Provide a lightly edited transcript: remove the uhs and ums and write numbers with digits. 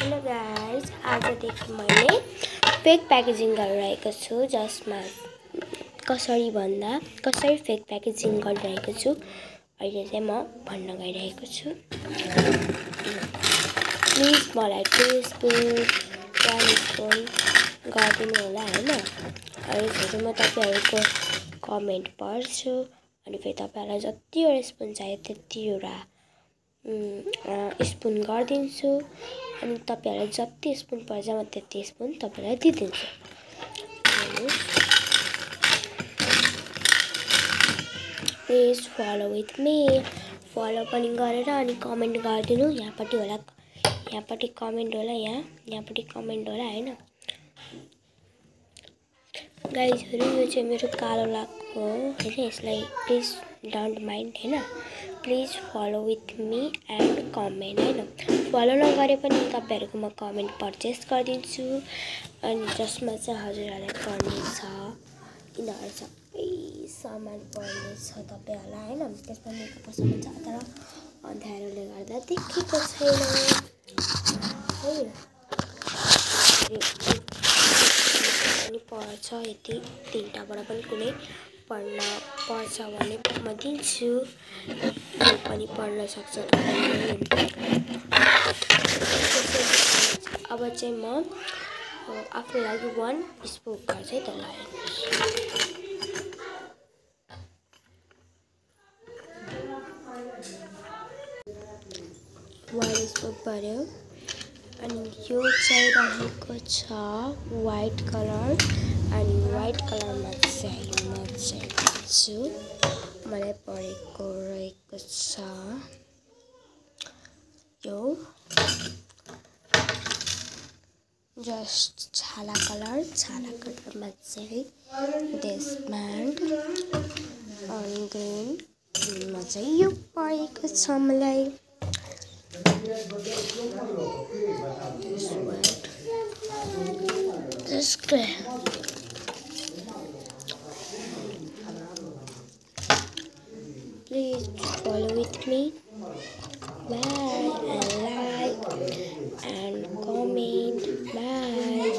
Hello guys, आजदेखि मैले fake packaging गरिरहेको छु, जसमा कसरी फेक प्याकेजिङ गरिरहेको छु अहिले चाहिँ म भन्न गइरहेको छु। प्लिज मलाई 2 स्पुन 1 स्पुन गरिदिनु होला हैन। अनि फेरि म तपाईहरुको कमेन्ट पढ्छु अनि फेरि तपाईहरुलाई जतिवटा स्पुन चाहियो त्यतिवटा स्पुन गरिदिन्छु अनि तपाईहरुलाई जति स्पुन पर्छ म त्यति स्पुन तपाईलाई दिइदिन्छु। Please follow with me. Follow पनि गरेर अनि कमेन्ट गरिदिनु। यहाँपट्टि कमेन्ट होला, यहाँपट्टि कमेन्ट होला हैन। गाइजहरु, यो चाहिँ मेरो कालो लाको हो हैन। यसलाई प्लिज डोन्ट माइन्ड हैन। Please follow with me and comment हैन। फलो नगरे पनि तपाईहरुको म कमेन्ट पर्चेस गरिदिन्छु अनि जसमा चाहिँ हजुरहरुलाई पर्ने छ, यिनीहरु सबै सामान पर्ने छ तपाईहरुलाई हैन। त्यसमा मेकअप सामान छ तर अँध्यारोले गर्दा देखेको छैन है। अनि पर्छ यति तीनटाबाट पनि कुनै पढ्न पर्छ भने म दिन्छु। यो पनि पढ्न सक्छ तपाईले। अब चाहिँ म आफ्नो लागि 1 स्पुन चाहिँ त लाएँ। 1 स्पुन पर्यो अनि यो चाहिँ रहेको छ व्हाइट कलर अनि व्हाइट कलरमा चाहिँ म चाहिँ छु। मलाई परेको रहेको छ यो जस्ट छाला कलरमा चाहिँ देशब्यान्ड अनि ग्रीनमा चाहिँ यो परेको छ मलाई। This please follow with me. Bye and like and comment. Bye.